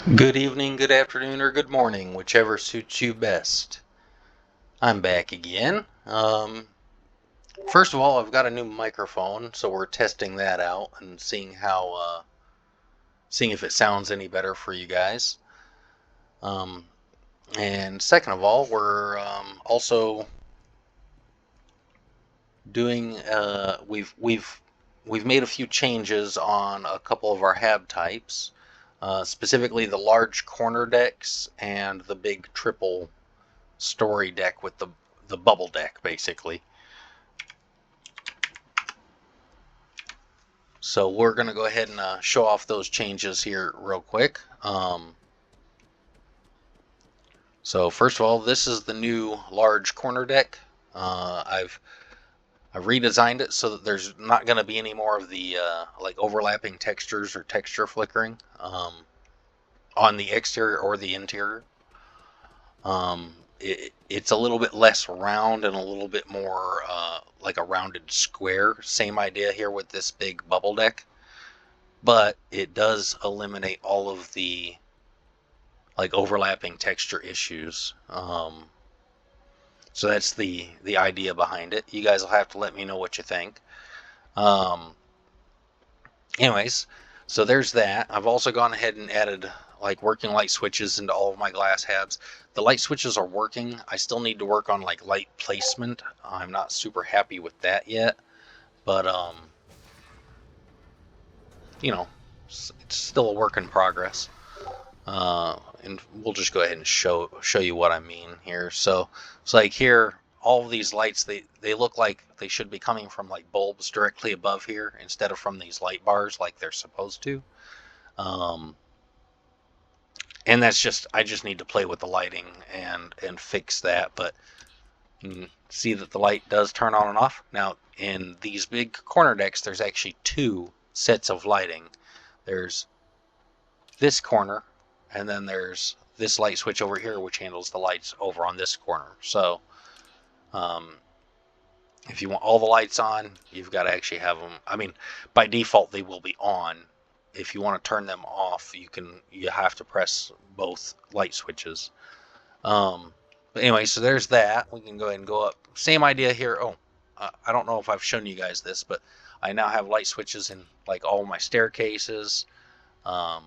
Good evening, good afternoon, or good morning, whichever suits you best. I'm back again. First of all, I've got a new microphone, so we're testing that out and seeing if it sounds any better for you guys. Um, and second of all, we're also doing we've made a few changes on a couple of our hab types, specifically the large corner decks and the big triple story deck with the bubble deck, basically. So we're going to go ahead and show off those changes here real quick. So first of all, this is the new large corner deck. I've redesigned it so that there's not going to be any more of the like overlapping textures or texture flickering on the exterior or the interior. It's a little bit less round and a little bit more like a rounded square. Same idea here with this big bubble deck, but it does eliminate all of the like overlapping texture issues. So that's the idea behind it. You guys will have to let me know what you think. Um, Anyways, so there's that. I've also gone ahead and added like working light switches into all of my glass habs. The light switches are working. I still need to work on like light placement. I'm not super happy with that yet, but you know, it's still a work in progress. And we'll just go ahead and show you what I mean here. So it's like here, all of these lights they look like they should be coming from like bulbs directly above here instead of from these light bars like they're supposed to. Um, and that's just I just need to play with the lighting and fix that. But you can see that the light does turn on and off. Now in these big corner decks, there's actually two sets of lighting. There's this corner, and then there's this light switch over here, which handles the lights over on this corner. So um, if you want all the lights on, you've got to actually have them. I mean, by default they will be on. If you want to turn them off, you have to press both light switches. But anyway, so there's that. We can go ahead and go up. Same idea here. Oh, I don't know if I've shown you guys this, but I now have light switches in like all my staircases. Um,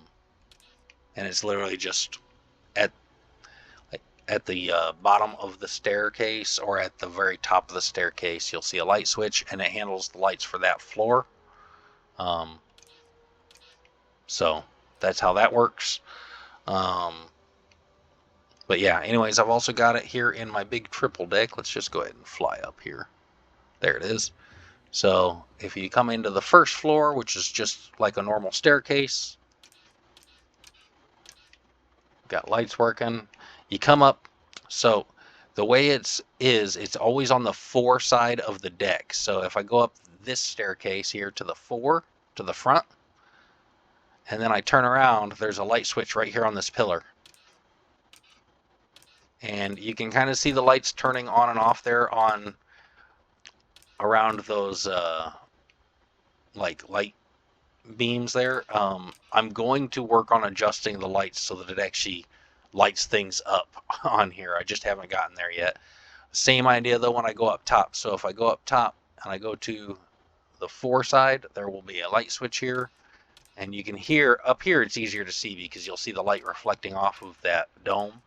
and it's literally just at at the bottom of the staircase or at the very top of the staircase, you'll see a light switch, and it handles the lights for that floor. Um, so that's how that works. Um, but yeah, anyways, I've also got it here in my big triple deck. Let's just go ahead and fly up here. There it is. So if you come into the first floor, which is just like a normal staircase, got lights working. You come up. So the way it's always on the 4 side of the deck. So if I go up this staircase here to the 4 to the front, and then I turn around, there's a light switch right here on this pillar. And you can kind of see the lights turning on and off there on around those like light beams there. I'm going to work on adjusting the lights so that it actually lights things up on here. I just haven't gotten there yet. Same idea though when I go up top. So if I go up top and I go to the 4 side, there will be a light switch here. And you can hear up here, it's easier to see because you'll see the light reflecting off of that dome.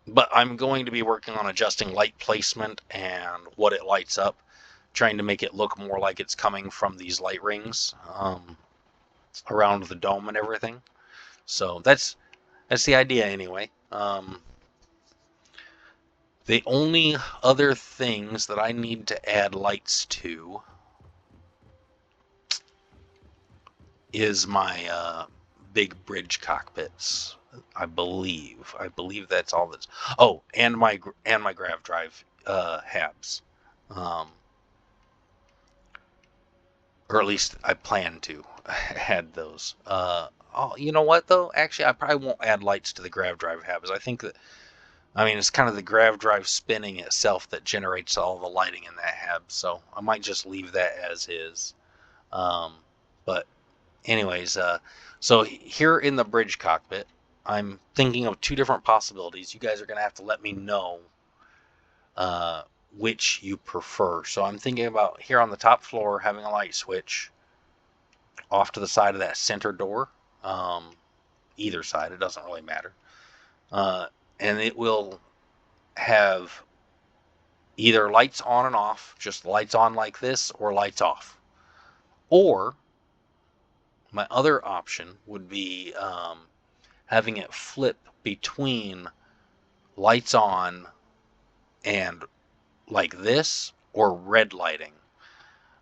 But I'm going to be working on adjusting light placement and what it lights up, trying to make it look more like it's coming from these light rings around the dome and everything. So that's the idea anyway. The only other things that I need to add lights to is my big bridge cockpits. I believe that's all that's. Oh, and my grav drive habs, um, or at least I plan to add those. Oh, you know what though? Actually, I probably won't add lights to the grav drive habs. I think that it's kind of the grav drive spinning itself that generates all the lighting in that hab. So I might just leave that as is. Um, but anyways, so here in the bridge cockpit, I'm thinking of two different possibilities. You guys are going to have to let me know which you prefer. So I'm thinking about here on the top floor having a light switch off to the side of that center door. Either side, it doesn't really matter. And it will have either lights on and off, just lights on like this, or lights off. Or my other option would be having it flip between lights on and like this, or red lighting.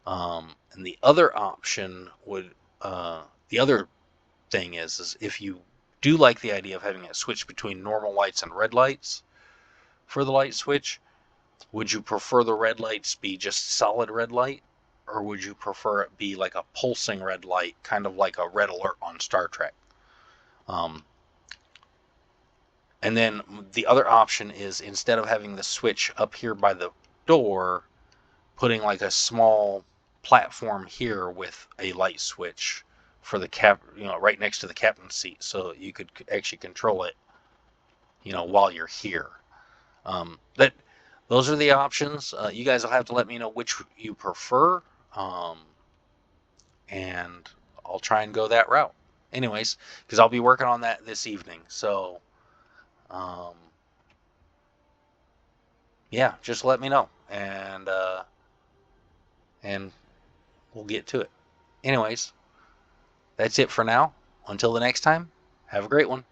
And the other option would, the other thing is if you do like the idea of having it switch between normal lights and red lights for the light switch, would you prefer the red lights be just solid red light, or would you prefer it be like a pulsing red light, kind of like a red alert on Star Trek? And then the other option is, instead of having the switch up here by the door, putting like a small platform here with a light switch for the right next to the captain's seat, so you could actually control it, while you're here. That those are the options. You guys will have to let me know which you prefer, and I'll try and go that route. Anyways, because I'll be working on that this evening. So, yeah, just let me know, and we'll get to it. Anyways, that's it for now. Until the next time, have a great one.